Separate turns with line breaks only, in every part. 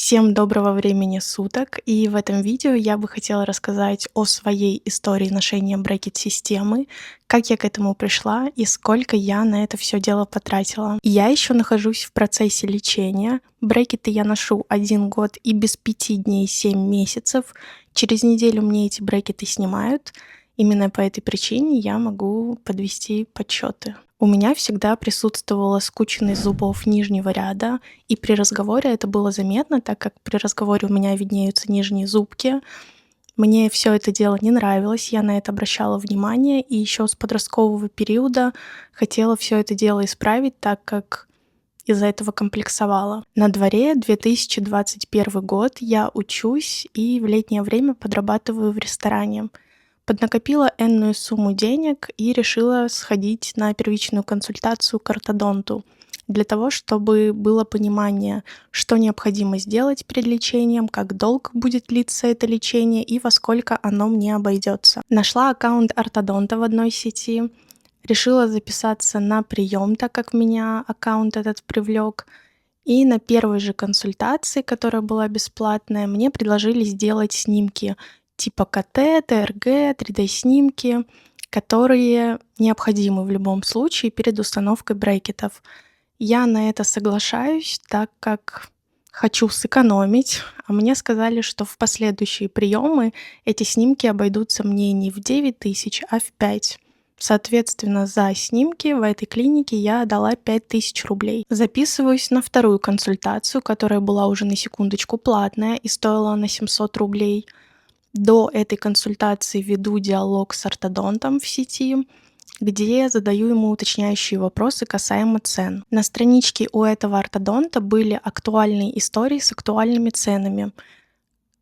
Всем доброго времени суток, и в этом видео я бы хотела рассказать о своей истории ношения брекет-системы, как я к этому пришла и сколько я на это все дело потратила. Я еще нахожусь в процессе лечения. Брекеты я ношу 1 год и без 5 дней 7 месяцев. Через неделю мне эти брекеты снимают. Именно по этой причине я могу подвести подсчеты. У меня всегда присутствовала скученность зубов нижнего ряда, и при разговоре это было заметно, так как при разговоре у меня виднеются нижние зубки. Мне все это дело не нравилось, я на это обращала внимание, и еще с подросткового периода хотела все это дело исправить, так как из-за этого комплексовала. На дворе 2021 год, я учусь и в летнее время подрабатываю в ресторане. Поднакопила энную сумму денег и решила сходить на первичную консультацию к ортодонту для того, чтобы было понимание, что необходимо сделать перед лечением, как долго будет длиться это лечение и во сколько оно мне обойдется. Нашла аккаунт ортодонта в одной сети, решила записаться на прием, так как меня аккаунт этот привлек. И на первой же консультации, которая была бесплатная, мне предложили сделать снимки типа КТ, ТРГ, 3D-снимки, которые необходимы в любом случае перед установкой брекетов. Я на это соглашаюсь, так как хочу сэкономить, а мне сказали, что в последующие приемы эти снимки обойдутся мне не в 9 тысяч, а в 5. Соответственно, за снимки в этой клинике я дала 5000 рублей. Записываюсь на вторую консультацию, которая была уже на секундочку платная и стоила на 700 рублей. До этой консультации веду диалог с ортодонтом в сети, где задаю ему уточняющие вопросы касаемо цен. На страничке у этого ортодонта были актуальные истории с актуальными ценами,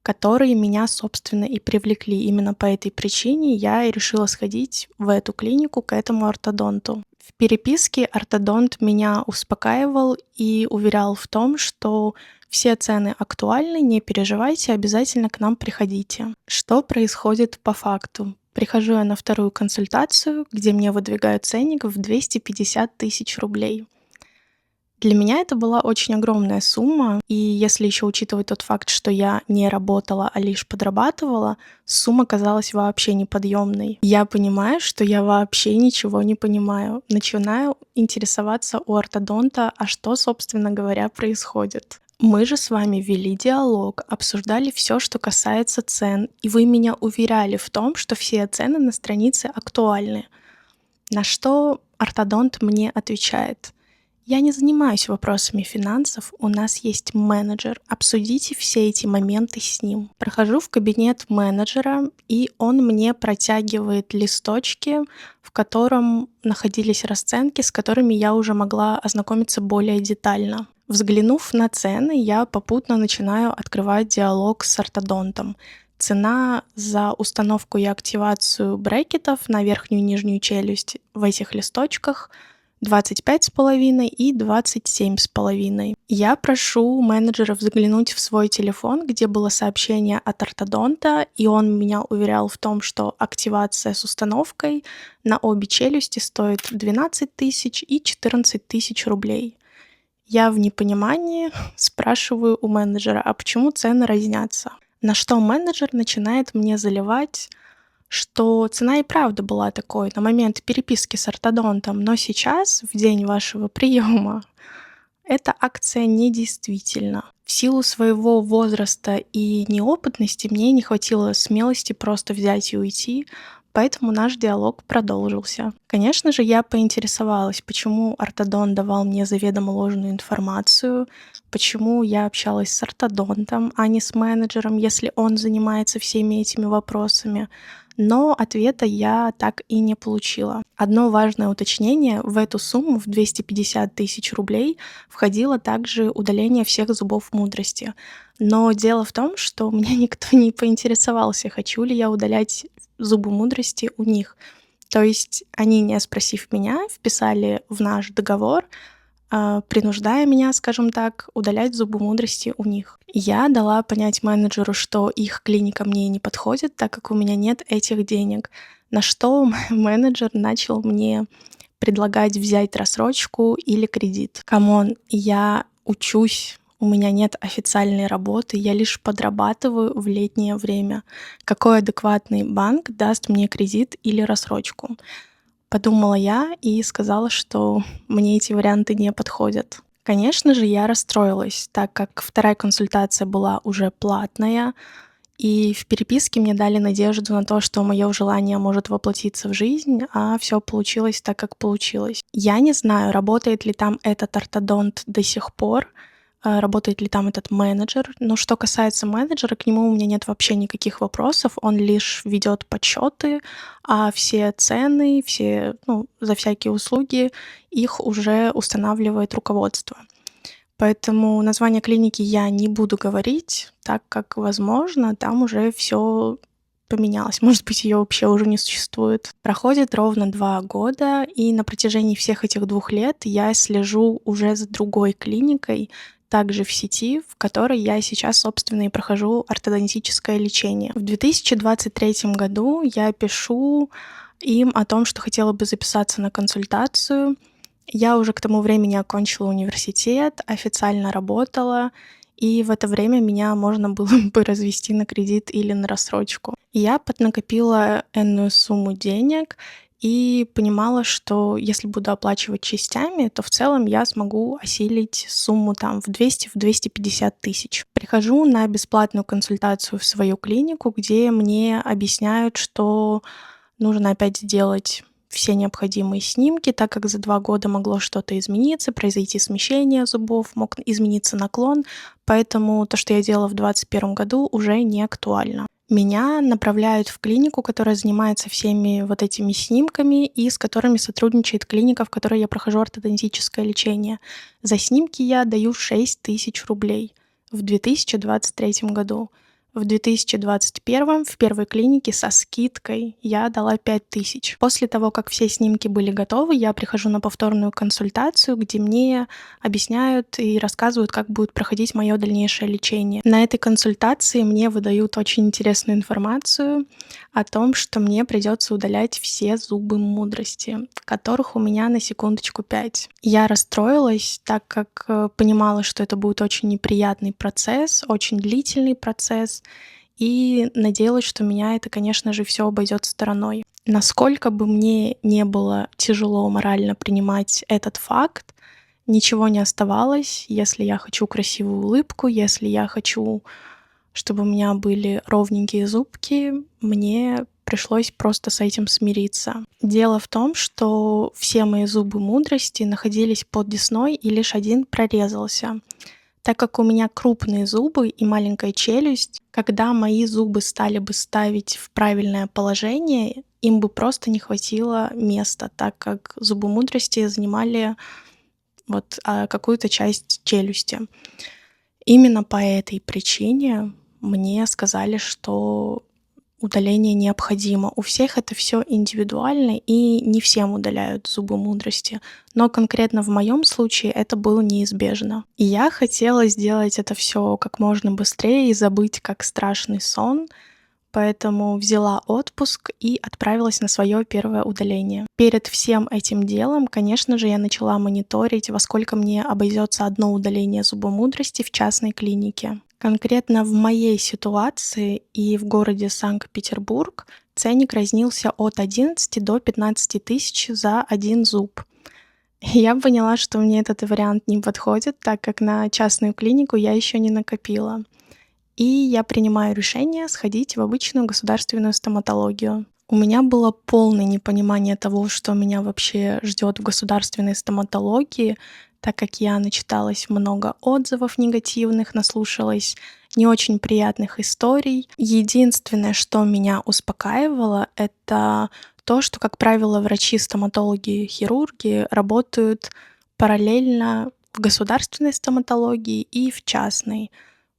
которые меня, собственно, и привлекли. Именно по этой причине я и решила сходить в эту клинику к этому ортодонту. В переписке ортодонт меня успокаивал и уверял в том, что все цены актуальны, не переживайте, обязательно к нам приходите. Что происходит по факту? Прихожу я на вторую консультацию, где мне выдвигают ценник в 250 тысяч рублей. Для меня это была очень огромная сумма, и если еще учитывать тот факт, что я не работала, а лишь подрабатывала, сумма казалась вообще неподъемной. Я понимаю, что я вообще ничего не понимаю. Начинаю интересоваться у ортодонта, а что, собственно говоря, происходит. Мы же с вами вели диалог, обсуждали все, что касается цен, и вы меня уверяли в том, что все цены на странице актуальны. На что ортодонт мне отвечает: я не занимаюсь вопросами финансов, у нас есть менеджер, обсудите все эти моменты с ним. Прохожу в кабинет менеджера, и он мне протягивает листочки, в котором находились расценки, с которыми я уже могла ознакомиться более детально. Взглянув на цены, я попутно начинаю открывать диалог с ортодонтом. Цена за установку и активацию брекетов на верхнюю и нижнюю челюсть в этих листочках 25,5 и 27,5. Я прошу менеджера взглянуть в свой телефон, где было сообщение от ортодонта, и он меня уверял в том, что активация с установкой на обе челюсти стоит 12 тысяч и 14 тысяч рублей. Я в непонимании спрашиваю у менеджера, а почему цены разнятся? На что менеджер начинает мне заливать, что цена и правда была такой на момент переписки с ортодонтом, но сейчас, в день вашего приема, эта акция недействительна. В силу своего возраста и неопытности мне не хватило смелости просто взять и уйти, поэтому наш диалог продолжился. Конечно же, я поинтересовалась, почему ортодонт давал мне заведомо ложную информацию, почему я общалась с ортодонтом, а не с менеджером, если он занимается всеми этими вопросами. Но ответа я так и не получила. Одно важное уточнение: в эту сумму, в 250 тысяч рублей, входило также удаление всех зубов мудрости. Но дело в том, что у меня никто не поинтересовался, хочу ли я удалять зубы мудрости у них. То есть они, не спросив меня, вписали в наш договор, принуждая меня, скажем так, удалять зубы мудрости у них. Я дала понять менеджеру, что их клиника мне не подходит, так как у меня нет этих денег. На что менеджер начал мне предлагать взять рассрочку или кредит. Камон, я учусь, У меня нет официальной работы, я лишь подрабатываю в летнее время. Какой адекватный банк даст мне кредит или рассрочку? Подумала я и сказала, что мне эти варианты не подходят. Конечно же, я расстроилась, так как вторая консультация была уже платная, и в переписке мне дали надежду на то, что мое желание может воплотиться в жизнь, а все получилось так, как получилось. Я не знаю, работает ли там этот ортодонт до сих пор, работает ли там этот менеджер. Но что касается менеджера, к нему у меня нет вообще никаких вопросов. Он лишь ведет подсчеты, а все цены, за всякие услуги, их уже устанавливает руководство. Поэтому название клиники я не буду говорить, так как, возможно, там уже все поменялось. Может быть, ее вообще уже не существует. Проходит ровно 2 года, и на протяжении всех этих 2 лет я слежу уже за другой клиникой, также в сети, в которой я сейчас, собственно, и прохожу ортодонтическое лечение. В 2023 году я пишу им о том, что хотела бы записаться на консультацию. Я уже к тому времени окончила университет, официально работала, и в это время меня можно было бы развести на кредит или на рассрочку. И я поднакопила энную сумму денег и понимала, что если буду оплачивать частями, то в целом я смогу осилить сумму там в 200-250 тысяч. Прихожу на бесплатную консультацию в свою клинику, где мне объясняют, что нужно опять сделать все необходимые снимки, так как за 2 года могло что-то измениться, произойти смещение зубов, мог измениться наклон, поэтому то, что я делала в 2021 году, уже не актуально. Меня направляют в клинику, которая занимается всеми вот этими снимками и с которыми сотрудничает клиника, в которой я прохожу ортодонтическое лечение. За снимки я даю 6000 рублей в 2023 году. В 2021 в первой клинике со скидкой я дала 5000. После того, как все снимки были готовы, я прихожу на повторную консультацию, где мне объясняют и рассказывают, как будет проходить мое дальнейшее лечение. На этой консультации мне выдают очень интересную информацию о том, что мне придется удалять все зубы мудрости, которых у меня на секундочку 5. Я расстроилась, так как понимала, что это будет очень неприятный процесс, очень длительный процесс, и надеялась, что меня это, конечно же, все обойдет стороной. Насколько бы мне не было тяжело морально принимать этот факт, ничего не оставалось. Если я хочу красивую улыбку, если я хочу, чтобы у меня были ровненькие зубки, мне пришлось просто с этим смириться. Дело в том, что все мои зубы мудрости находились под десной, и лишь один прорезался. Так как у меня крупные зубы и маленькая челюсть, когда мои зубы стали бы ставить в правильное положение, им бы просто не хватило места, так как зубы мудрости занимали какую-то часть челюсти. Именно по этой причине мне сказали, что удаление необходимо. У всех это все индивидуально, и не всем удаляют зубы мудрости. Но конкретно в моем случае это было неизбежно. И я хотела сделать это все как можно быстрее и забыть как страшный сон, поэтому взяла отпуск и отправилась на свое первое удаление. Перед всем этим делом, конечно же, я начала мониторить, во сколько мне обойдется одно удаление зубомудрости в частной клинике. Конкретно в моей ситуации и в городе Санкт-Петербург ценник разнился от 11 до 15 тысяч за один зуб. Я поняла, что мне этот вариант не подходит, так как на частную клинику я еще не накопила. И я принимаю решение сходить в обычную государственную стоматологию. У меня было полное непонимание того, что меня вообще ждет в государственной стоматологии, так как я начиталась много отзывов негативных, наслушалась не очень приятных историй. Единственное, что меня успокаивало, это то, что, как правило, врачи, стоматологи, хирурги работают параллельно в государственной стоматологии и в частной.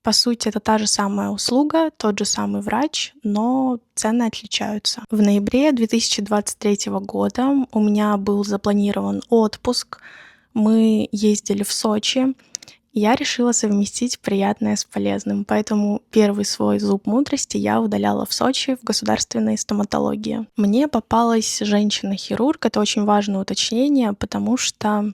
По сути, это та же самая услуга, тот же самый врач, но цены отличаются. В ноябре 2023 года у меня был запланирован отпуск. Мы ездили в Сочи. Я решила совместить приятное с полезным, поэтому первый свой зуб мудрости я удаляла в Сочи в государственной стоматологии. Мне попалась женщина-хирург, это очень важное уточнение, потому что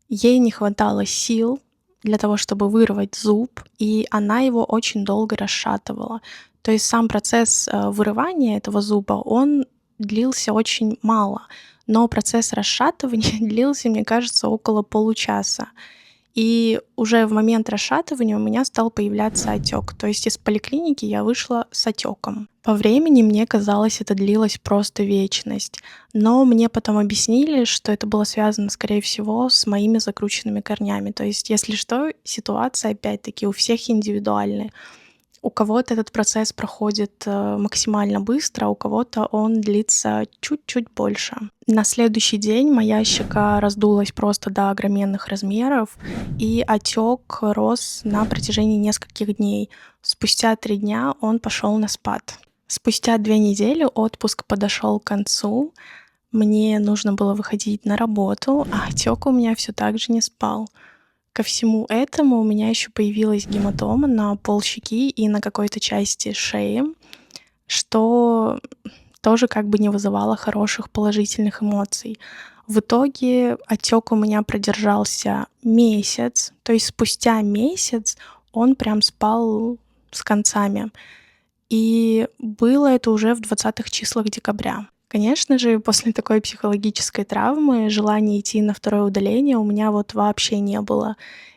ей не хватало сил для того, чтобы вырвать зуб, и она его очень долго расшатывала. То есть сам процесс вырывания этого зуба, он длился очень мало, но процесс расшатывания длился, мне кажется, около получаса. И уже в момент расшатывания у меня стал появляться отек. То есть из поликлиники я вышла с отеком. По времени мне казалось, это длилось просто вечность. Но мне потом объяснили, что это было связано, скорее всего, с моими закрученными корнями. То есть, если что, ситуация, опять-таки, у всех индивидуальная. У кого-то этот процесс проходит максимально быстро, а у кого-то он длится чуть-чуть больше. На следующий день моя щека раздулась просто до огроменных размеров, и отек рос на протяжении нескольких дней. Спустя 3 дня он пошел на спад. Спустя 2 недели отпуск подошел к концу. Мне нужно было выходить на работу, а отек у меня все так же не спал. Ко всему этому у меня еще появилась гематома на полщеки и на какой-то части шеи, что тоже как бы не вызывало хороших положительных эмоций. В итоге отек у меня продержался месяц, то есть спустя месяц он прям спал с концами. И было это уже в 20-х числах декабря. Конечно же, после такой психологической травмы желания идти на второе удаление у меня вот вообще не было.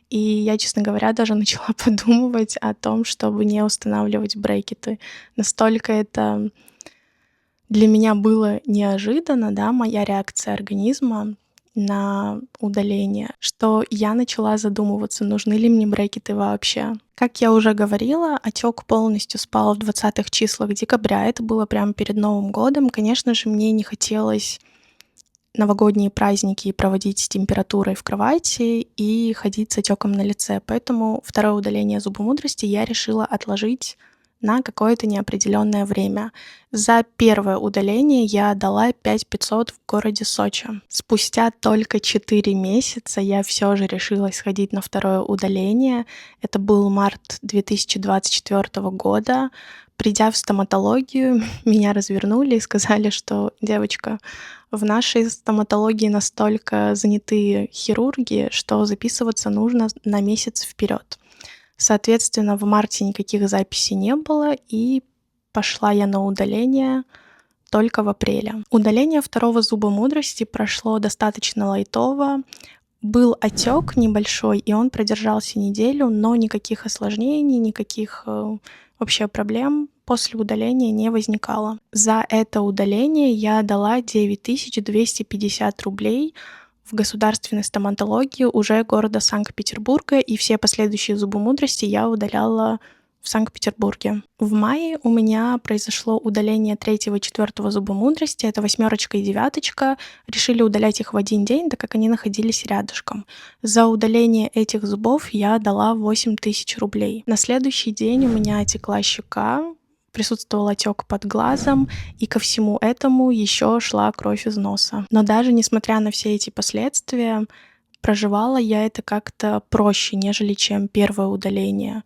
И я, честно говоря, даже начала подумывать о том, чтобы не устанавливать брекеты. Настолько это для меня было неожиданно, да, моя реакция организма на удаление, что я начала задумываться, нужны ли мне брекеты вообще. Как я уже говорила, отек полностью спал в 20-х числах декабря. Это было прямо перед Новым годом. Конечно же, мне не хотелось новогодние праздники проводить с температурой в кровати и ходить с отеком на лице. Поэтому второе удаление зуба мудрости я решила отложить на какое-то неопределенное время. За первое удаление я дала 5500 в городе Сочи. Спустя только 4 месяца я все же решила сходить на второе удаление. Это был март 2024 года. Придя в стоматологию, меня развернули и сказали, что девочка, в нашей стоматологии настолько заняты хирурги, что записываться нужно на месяц вперед. Соответственно, в марте никаких записей не было, и пошла я на удаление только в апреле. Удаление второго зуба мудрости прошло достаточно лайтово. Был отек небольшой, и он продержался неделю, но никаких осложнений, никаких вообще проблем после удаления не возникало. За это удаление я дала 9250 рублей в государственной стоматологии уже города Санкт-Петербурга, и все последующие зубы мудрости я удаляла в Санкт-Петербурге. В мае у меня произошло удаление 3-го и 4-го зуба мудрости, это 8 и 9. Решили удалять их в один день, так как они находились рядышком. За удаление этих зубов я дала 8000 рублей. На следующий день у меня отекла щека, присутствовал отек под глазом, и ко всему этому еще шла кровь из носа. Но даже несмотря на все эти последствия, проживала я это как-то проще, нежели чем первое удаление.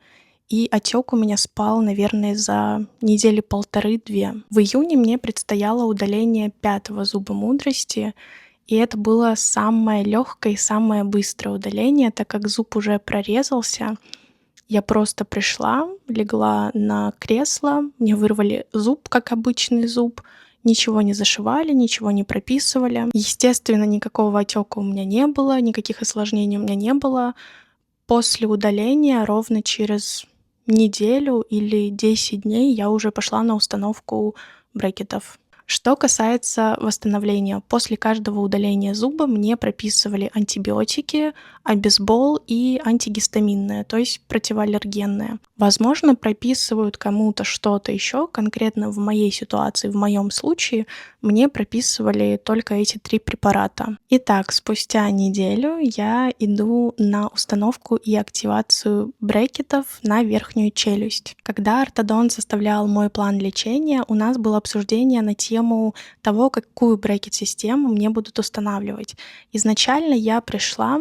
И отек у меня спал, наверное, за недели 1,5-2. В июне мне предстояло удаление 5-го зуба мудрости, и это было самое легкое и самое быстрое удаление, так как зуб уже прорезался. Я просто пришла, легла на кресло, мне вырвали зуб, как обычный зуб, ничего не зашивали, ничего не прописывали. Естественно, никакого отека у меня не было, никаких осложнений у меня не было. После удаления ровно через неделю или 10 дней я уже пошла на установку брекетов. Что касается восстановления, после каждого удаления зуба мне прописывали антибиотики, обезбол и антигистаминное, то есть противоаллергенное. Возможно, прописывают кому-то что-то еще, конкретно в моей ситуации, в моем случае, мне прописывали только эти 3 препарата. Итак, спустя неделю я иду на установку и активацию брекетов на верхнюю челюсть. Когда ортодонт составлял мой план лечения, у нас было обсуждение на тему того, какую брекет-систему мне будут устанавливать. Изначально я пришла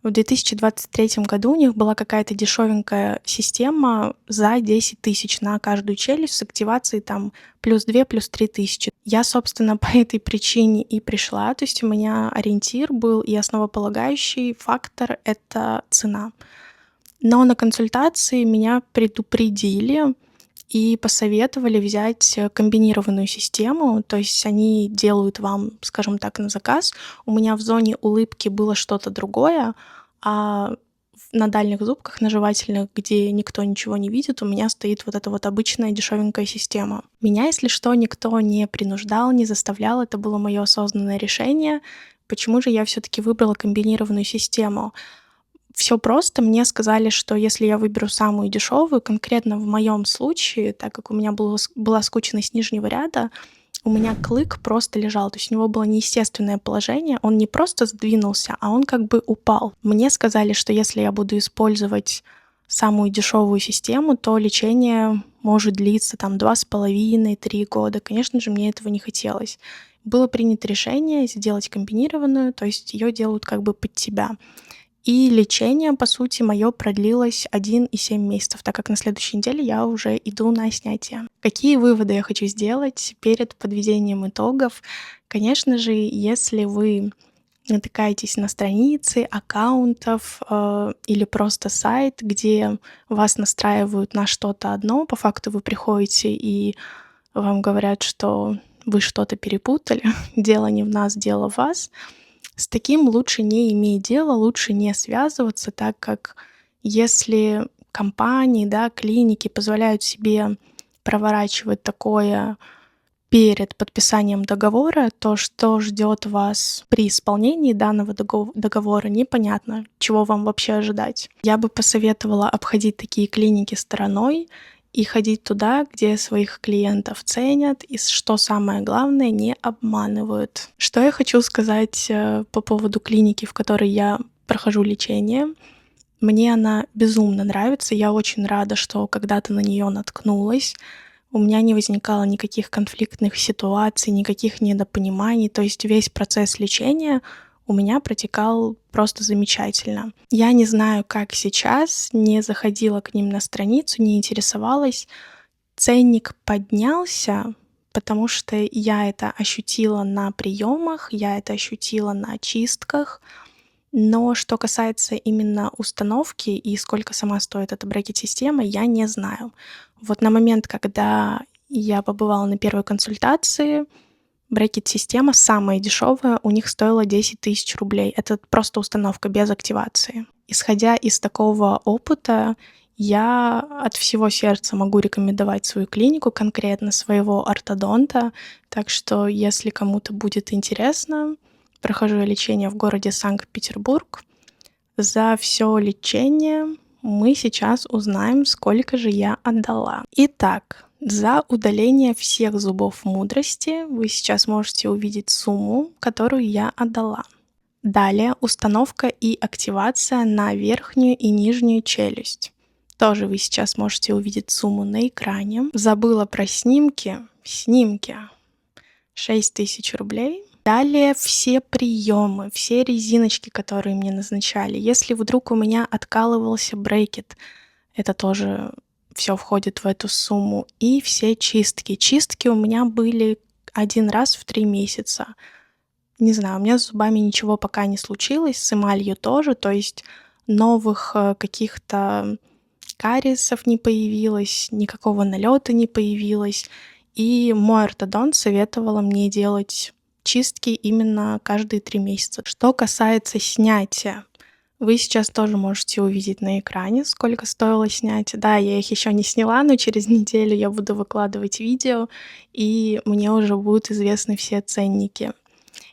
в 2023 году, у них была какая-то дешевенькая система за 10 тысяч на каждую челюсть с активацией там плюс 2, плюс 3 тысячи. Я, собственно, по этой причине и пришла. То есть у меня ориентир был и основополагающий фактор — это цена. Но на консультации меня предупредили и посоветовали взять, комбинированную систему. То есть они делают вам, скажем так, на заказ. У меня в зоне улыбки было что-то другое, а на дальних зубках, на жевательных, где никто ничего не видит, у меня стоит вот эта вот обычная дешевенькая система. Меня, если что, никто не принуждал, не заставлял, это было мое осознанное решение. Почему же я все таки выбрала комбинированную систему? Все просто. Мне сказали, что если я выберу самую дешевую, конкретно в моем случае, так как у меня была скученность нижнего ряда, у меня клык просто лежал. То есть у него было неестественное положение. Он не просто сдвинулся, а он как бы упал. Мне сказали, что если я буду использовать самую дешевую систему, то лечение может длиться там 2,5–3 года. Конечно же, мне этого не хотелось. Было принято решение сделать комбинированную, то есть ее делают как бы под тебя. И лечение, по сути, мое продлилось 1,7 месяцев, так как на следующей неделе я уже иду на снятие. Какие выводы я хочу сделать перед подведением итогов? Конечно же, если вы натыкаетесь на страницы аккаунтов или просто сайт, где вас настраивают на что-то одно, по факту вы приходите и вам говорят, что вы что-то перепутали, дело не в нас, дело в вас. С таким лучше не иметь дела, лучше не связываться, так как если компании, да, клиники позволяют себе проворачивать такое перед подписанием договора, то что ждет вас при исполнении данного договора, непонятно, чего вам вообще ожидать. Я бы посоветовала обходить такие клиники стороной и ходить туда, где своих клиентов ценят и, что самое главное, не обманывают. Что я хочу сказать по поводу клиники, в которой я прохожу лечение. Мне она безумно нравится. Я очень рада, что когда-то на нее наткнулась. У меня не возникало никаких конфликтных ситуаций, никаких недопониманий. То есть весь процесс лечения у меня протекал просто замечательно. Я не знаю, как сейчас, не заходила к ним на страницу, не интересовалась. Ценник поднялся, потому что я это ощутила на приемах, я это ощутила на чистках. Но что касается именно установки и сколько сама стоит эта брекет-система, я не знаю. Вот на момент, когда я побывала на первой консультации, брекет-система самая дешевая, у них стоила 10 тысяч рублей. Это просто установка без активации. Исходя из такого опыта, я от всего сердца могу рекомендовать свою клинику, конкретно своего ортодонта. Так что, если кому-то будет интересно, прохожу я лечение в городе Санкт-Петербург. За все лечение мы сейчас узнаем, сколько же я отдала. Итак, за удаление всех зубов мудрости вы сейчас можете увидеть сумму, которую я отдала. Далее установка и активация на верхнюю и нижнюю челюсть. Тоже вы сейчас можете увидеть сумму на экране. Забыла про снимки. Снимки. 6 тысяч рублей. Далее все приемы, все резиночки, которые мне назначали. Если вдруг у меня откалывался брекет, это тоже все входит в эту сумму. И все чистки. Чистки у меня были 1 раз в 3 месяца. Не знаю, у меня с зубами ничего пока не случилось, с эмалью тоже, то есть новых каких-то кариесов не появилось, никакого налета не появилось. И мой ортодонт советовала мне делать чистки именно каждые 3 месяца. Что касается снятия, вы сейчас тоже можете увидеть на экране, сколько стоило снятие. Да, я их еще не сняла, но через неделю я буду выкладывать видео, и мне уже будут известны все ценники.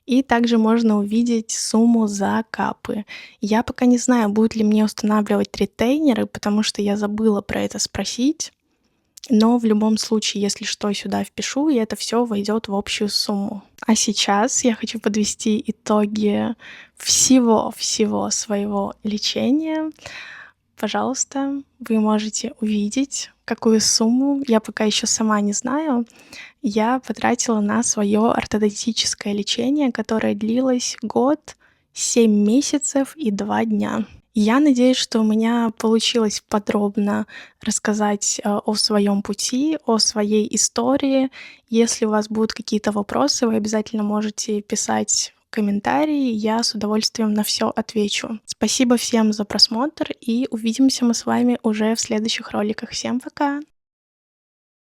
И также можно увидеть сумму за капы. Я пока не знаю, будут ли мне устанавливать ретейнеры, потому что я забыла про это спросить. Но в любом случае, если что, сюда впишу, и это все войдет в общую сумму. А сейчас я хочу подвести итоги всего своего лечения. Пожалуйста, вы можете увидеть, какую сумму, я пока еще сама не знаю, я потратила на свое ортодонтическое лечение, которое длилось 1 год, 7 месяцев и 2 дня. Я надеюсь, что у меня получилось подробно рассказать о своем пути, о своей истории. Если у вас будут какие-то вопросы, вы обязательно можете писать комментарии, я с удовольствием на все отвечу. Спасибо всем за просмотр, и увидимся мы с вами уже в следующих роликах. Всем пока!